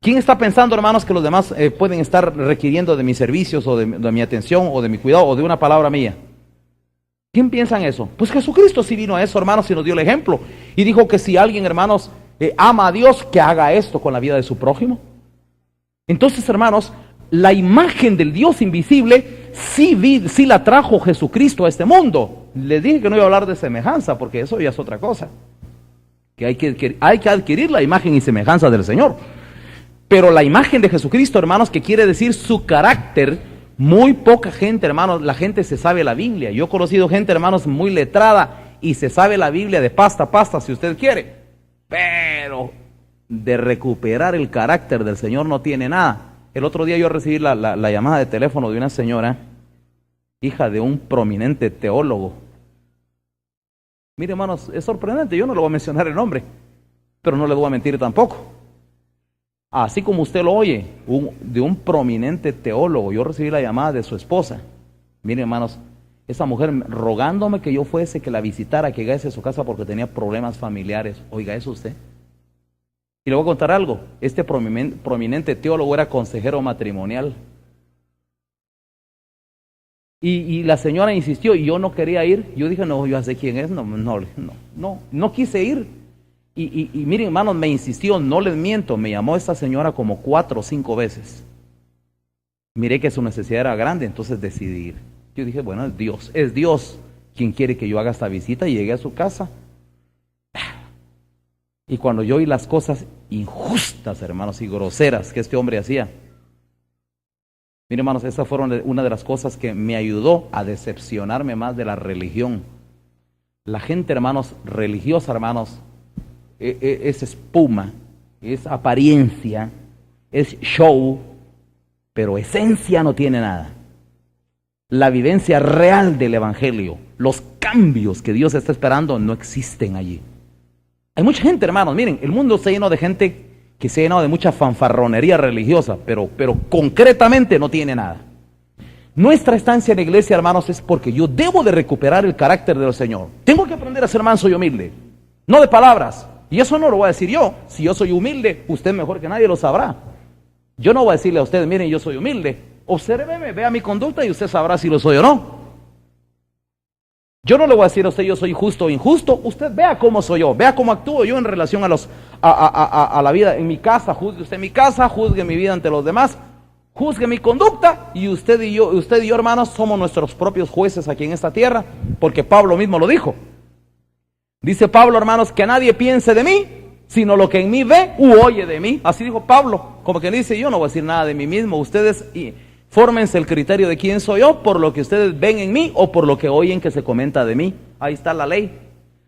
¿Quién está pensando, hermanos, que los demás pueden estar requiriendo de mis servicios o de mi atención o de mi cuidado o de una palabra mía? ¿Quién piensa en eso? Pues Jesucristo sí vino a eso, hermanos, y nos dio el ejemplo. Y dijo que si alguien, hermanos, ama a Dios, que haga esto con la vida de su prójimo. Entonces, hermanos, la imagen del Dios invisible sí la trajo Jesucristo a este mundo. Les dije que no iba a hablar de semejanza, porque eso ya es otra cosa. Que hay que adquirir la imagen y semejanza del Señor. Pero la imagen de Jesucristo, hermanos, que quiere decir su carácter, muy poca gente, hermanos, la gente se sabe la Biblia. Yo he conocido gente, hermanos, muy letrada y se sabe la Biblia de pasta a pasta, si usted quiere. Pero de recuperar el carácter del Señor no tiene nada. El otro día yo recibí la llamada de teléfono de una señora, hija de un prominente teólogo. Mire, hermanos, es sorprendente, yo no le voy a mencionar el nombre, pero no le voy a mentir tampoco. Así como usted lo oye, de un prominente teólogo, yo recibí la llamada de su esposa. Mire, hermanos, esa mujer rogándome que yo fuese, que la visitara, que llegase a su casa porque tenía problemas familiares. Oiga, ¿eso usted? Y le voy a contar algo. Este prominente teólogo era consejero matrimonial. Y la señora insistió y yo no quería ir. Yo dije, no, yo sé quién es. No quise ir. Y miren, hermanos, me insistió, no les miento, me llamó esta señora como 4 o 5 veces. Miré que su necesidad era grande, entonces decidí ir. Yo dije, bueno, es Dios quien quiere que yo haga esta visita, y llegué a su casa. Y cuando yo oí las cosas injustas, hermanos, y groseras que este hombre hacía, miren, hermanos, esas fueron una de las cosas que me ayudó a decepcionarme más de la religión. La gente, hermanos, religiosa, hermanos, es espuma, es apariencia, es show, pero esencia no tiene nada. La vivencia real del Evangelio, los cambios que Dios está esperando, no existen allí. Hay mucha gente, hermanos, miren, el mundo está lleno de gente que se ha llenado de mucha fanfarronería religiosa, pero concretamente no tiene nada. Nuestra estancia en la iglesia, hermanos, es porque yo debo de recuperar el carácter del Señor. Tengo que aprender a ser manso y humilde, no de palabras. Y eso no lo voy a decir yo. Si yo soy humilde, usted mejor que nadie lo sabrá. Yo no voy a decirle a usted, miren, yo soy humilde. Obsérveme, vea mi conducta y usted sabrá si lo soy o no. Yo no le voy a decir a usted, yo soy justo o injusto. Usted vea cómo soy yo, vea cómo actúo yo en relación a la vida en mi casa. Juzgue usted mi casa, juzgue mi vida ante los demás, juzgue mi conducta. Y usted y yo, hermanos, somos nuestros propios jueces aquí en esta tierra, porque Pablo mismo lo dijo. Dice Pablo, hermanos, que nadie piense de mí, sino lo que en mí ve u oye de mí. Así dijo Pablo, como que dice, yo no voy a decir nada de mí mismo. Ustedes fórmense el criterio de quién soy yo, por lo que ustedes ven en mí o por lo que oyen que se comenta de mí. Ahí está la ley.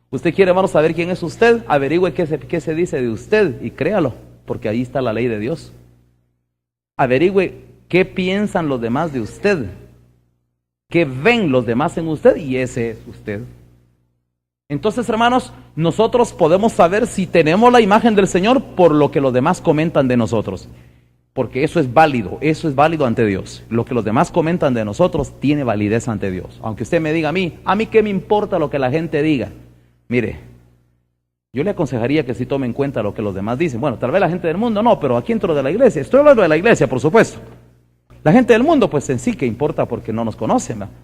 Usted quiere, hermanos, saber quién es usted, averigüe qué se dice de usted y créalo, porque ahí está la ley de Dios. Averigüe qué piensan los demás de usted, qué ven los demás en usted, y ese es usted. Entonces, hermanos, nosotros podemos saber si tenemos la imagen del Señor por lo que los demás comentan de nosotros, porque eso es válido ante Dios. Lo que los demás comentan de nosotros tiene validez ante Dios. Aunque usted me diga a mí qué me importa lo que la gente diga. Mire, yo le aconsejaría que sí tome en cuenta lo que los demás dicen. Bueno, tal vez la gente del mundo no, pero aquí dentro de la iglesia, estoy hablando de la iglesia, por supuesto. La gente del mundo, pues en sí que importa porque no nos conocen, ¿verdad?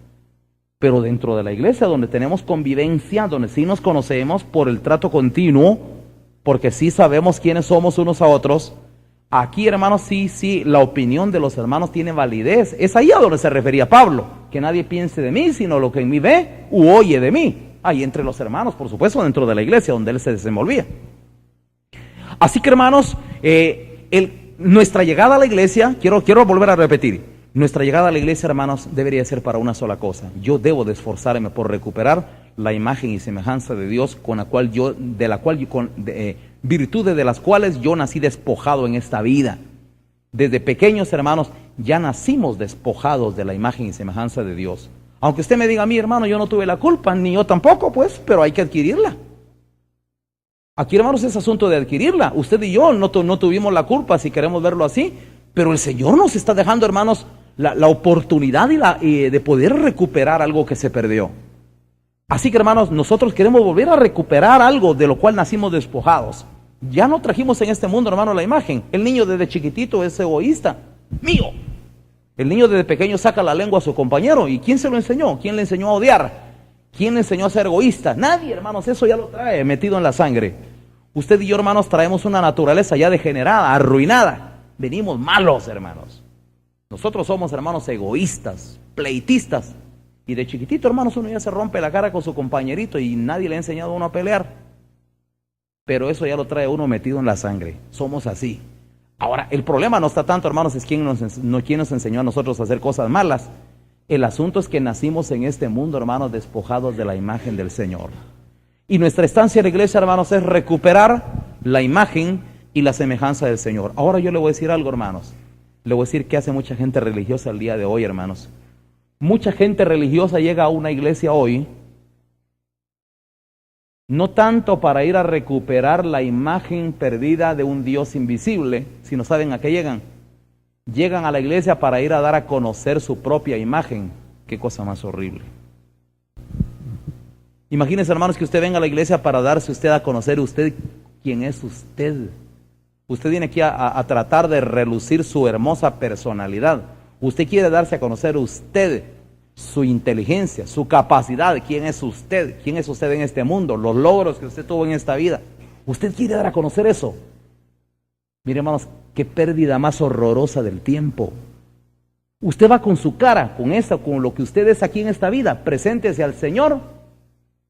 Pero dentro de la iglesia, donde tenemos convivencia, donde sí nos conocemos por el trato continuo, porque sí sabemos quiénes somos unos a otros, aquí, hermanos, sí, la opinión de los hermanos tiene validez. Es ahí a donde se refería Pablo, que nadie piense de mí, sino lo que en mí ve u oye de mí. Ahí entre los hermanos, por supuesto, dentro de la iglesia, donde él se desenvolvía. Así que, hermanos, nuestra llegada a la iglesia, quiero volver a repetir, nuestra llegada a la iglesia, hermanos, debería ser para una sola cosa. Yo debo de esforzarme por recuperar la imagen y semejanza de Dios virtudes de las cuales yo nací despojado en esta vida. Desde pequeños, hermanos, ya nacimos despojados de la imagen y semejanza de Dios. Aunque usted me diga a mí, hermano, yo no tuve la culpa, ni yo tampoco, pues, pero hay que adquirirla. Aquí, hermanos, es asunto de adquirirla. Usted y yo no tuvimos la culpa, si queremos verlo así, pero el Señor nos está dejando, hermanos, la oportunidad de poder recuperar algo que se perdió. Así que, hermanos, nosotros queremos volver a recuperar algo de lo cual nacimos despojados. Ya no trajimos en este mundo, hermano, la imagen. El niño desde chiquitito es egoísta. Mío. El niño desde pequeño saca la lengua a su compañero. ¿Y quién se lo enseñó? ¿Quién le enseñó a odiar? ¿Quién le enseñó a ser egoísta? Nadie, hermanos, eso ya lo trae metido en la sangre. Usted y yo, hermanos, traemos una naturaleza ya degenerada, arruinada. Venimos malos, hermanos. Nosotros somos, hermanos, egoístas, pleitistas. Y de chiquitito, hermanos, uno ya se rompe la cara con su compañerito y nadie le ha enseñado a uno a pelear. Pero eso ya lo trae uno metido en la sangre. Somos así. Ahora, el problema no está tanto, hermanos, es quién nos enseñó a nosotros a hacer cosas malas. El asunto es que nacimos en este mundo, hermanos, despojados de la imagen del Señor. Y nuestra estancia en la iglesia, hermanos, es recuperar la imagen y la semejanza del Señor. Ahora yo le voy a decir algo, hermanos. Le voy a decir qué hace mucha gente religiosa el día de hoy, hermanos. Mucha gente religiosa llega a una iglesia hoy, no tanto para ir a recuperar la imagen perdida de un Dios invisible, sino ¿saben a qué llegan? Llegan a la iglesia para ir a dar a conocer su propia imagen. Qué cosa más horrible. Imagínense, hermanos, que usted venga a la iglesia para darse usted a conocer usted quién es usted. Usted viene aquí a tratar de relucir su hermosa personalidad. Usted quiere darse a conocer usted, su inteligencia, su capacidad, quién es usted en este mundo, los logros que usted tuvo en esta vida. Usted quiere dar a conocer eso. Mire, hermanos, qué pérdida más horrorosa del tiempo. Usted va con su cara, con lo que usted es aquí en esta vida, preséntese al Señor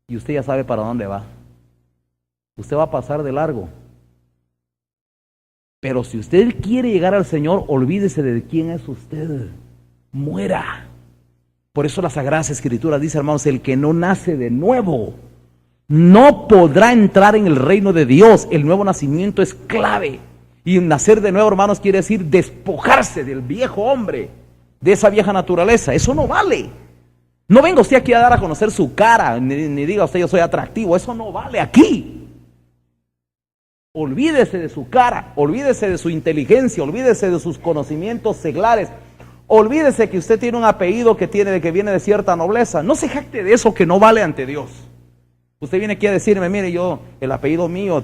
y usted ya sabe para dónde va. Usted va a pasar de largo. Pero si usted quiere llegar al Señor, olvídese de quién es usted. Muera. Por eso las Sagradas Escrituras dice, hermanos, el que no nace de nuevo no podrá entrar en el reino de Dios. El nuevo nacimiento es clave. Y nacer de nuevo, hermanos, quiere decir despojarse del viejo hombre, de esa vieja naturaleza. Eso no vale. No venga usted aquí a dar a conocer su cara, ni diga usted yo soy atractivo. Eso no vale aquí. Olvídese de su cara, olvídese de su inteligencia, olvídese de sus conocimientos seglares. Olvídese que usted tiene un apellido que viene de cierta nobleza. No se jacte de eso que no vale ante Dios. Usted viene aquí a decirme, mire, el apellido mío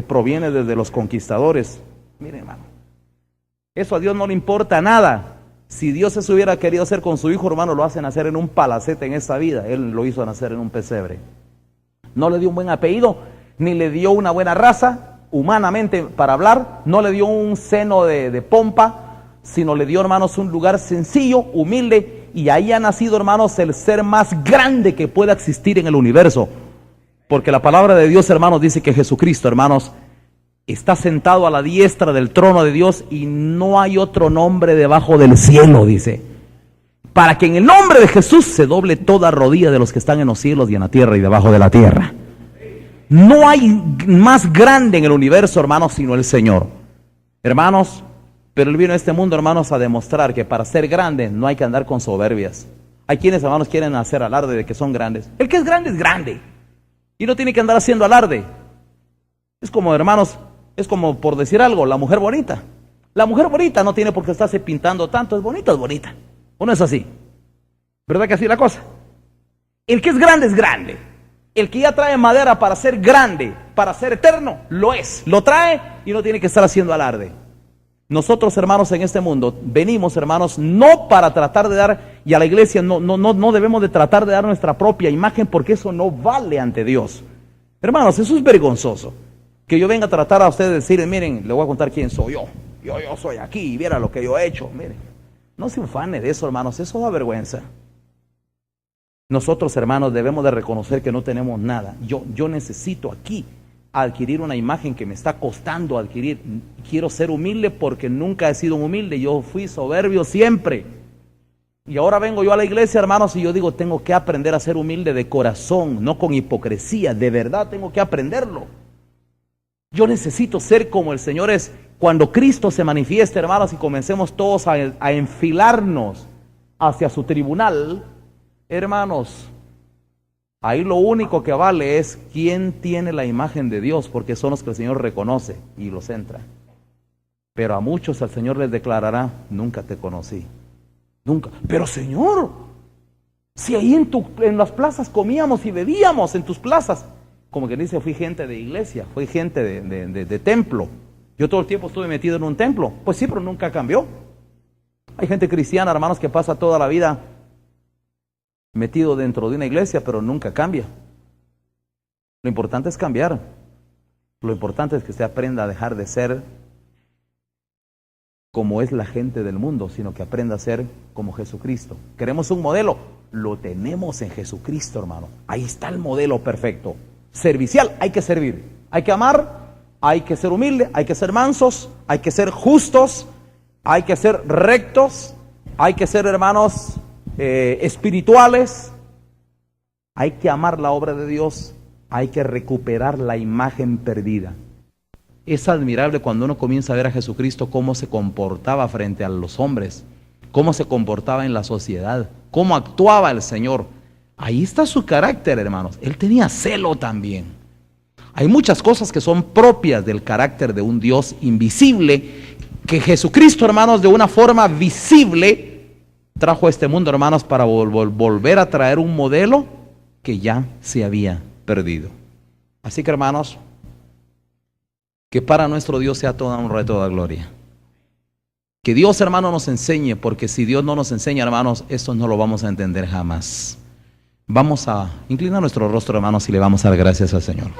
proviene desde los conquistadores. Mire, hermano, eso a Dios no le importa nada. Si Dios eso hubiera querido hacer con su hijo, hermano, lo hace nacer en un palacete en esta vida. Él lo hizo nacer en un pesebre. No le dio un buen apellido, ni le dio una buena raza, humanamente para hablar. No le dio un seno de pompa, sino le dio, hermanos, un lugar sencillo, humilde, y ahí ha nacido, hermanos, el ser más grande que pueda existir en el universo. Porque la palabra de Dios, hermanos, dice que Jesucristo, hermanos, está sentado a la diestra del trono de Dios y no hay otro nombre debajo del cielo, dice. Para que en el nombre de Jesús se doble toda rodilla de los que están en los cielos y en la tierra y debajo de la tierra. No hay más grande en el universo, hermanos, sino el Señor. Hermanos, pero Él vino a este mundo, hermanos, a demostrar que para ser grande no hay que andar con soberbias. Hay quienes, hermanos, quieren hacer alarde de que son grandes. El que es grande. Y no tiene que andar haciendo alarde. Es como, hermanos, es como por decir algo, la mujer bonita. La mujer bonita no tiene por qué estarse pintando tanto, es bonita. ¿O no es así? ¿Verdad que así la cosa? El que es grande. El que ya trae madera para ser grande, para ser eterno, lo es. Lo trae y no tiene que estar haciendo alarde. Nosotros, hermanos, en este mundo venimos, hermanos, no para tratar de dar, y a la iglesia no debemos de tratar de dar nuestra propia imagen, porque eso no vale ante Dios. Hermanos, eso es vergonzoso. Que yo venga a tratar a ustedes de decir, miren, le voy a contar quién soy yo. Yo soy aquí, y viera lo que yo he hecho. Miren, no se ufane de eso, hermanos, eso da vergüenza. Nosotros, hermanos, debemos de reconocer que no tenemos nada. Yo necesito aquí adquirir una imagen que me está costando adquirir. Quiero ser humilde porque nunca he sido humilde. Yo fui soberbio siempre. Y ahora vengo yo a la iglesia, hermanos, y yo digo, tengo que aprender a ser humilde de corazón, no con hipocresía. De verdad tengo que aprenderlo. Yo necesito ser como el Señor es. Cuando Cristo se manifieste, hermanos, y comencemos todos a enfilarnos hacia su tribunal, Hermanos, ahí lo único que vale es quién tiene la imagen de Dios, porque son los que el Señor reconoce y los entra. Pero a muchos el Señor les declarará: nunca te conocí. Nunca. Pero Señor, si ahí en las plazas comíamos y bebíamos, en tus plazas. Como que dice, fui gente de iglesia, fui gente de templo. Yo todo el tiempo estuve metido en un templo. Pues sí, pero nunca cambió. Hay gente cristiana, hermanos, que pasa toda la vida metido dentro de una iglesia, pero nunca cambia. Lo importante es cambiar. Lo importante es que se aprenda a dejar de ser como es la gente del mundo, sino que aprenda a ser como Jesucristo. ¿Queremos un modelo? Lo tenemos en Jesucristo, hermano. Ahí está el modelo perfecto. Servicial, hay que servir, hay que amar, hay que ser humilde, hay que ser mansos, hay que ser justos, hay que ser rectos, hay que ser, hermanos, espirituales. Hay que amar la obra de Dios, hay que recuperar la imagen perdida. Es admirable cuando uno comienza a ver a Jesucristo cómo se comportaba frente a los hombres, cómo se comportaba en la sociedad, cómo actuaba el Señor. Ahí está su carácter, hermanos. Él tenía celo también. Hay muchas cosas que son propias del carácter de un Dios invisible, que Jesucristo, hermanos, de una forma visible trajo a este mundo, hermanos, para volver a traer un modelo que ya se había perdido. Así que, hermanos, que para nuestro Dios sea toda honra y toda gloria. Que Dios, hermano, nos enseñe, porque si Dios no nos enseña, hermanos, esto no lo vamos a entender jamás. Vamos a inclinar nuestro rostro, hermanos, y le vamos a dar gracias al Señor.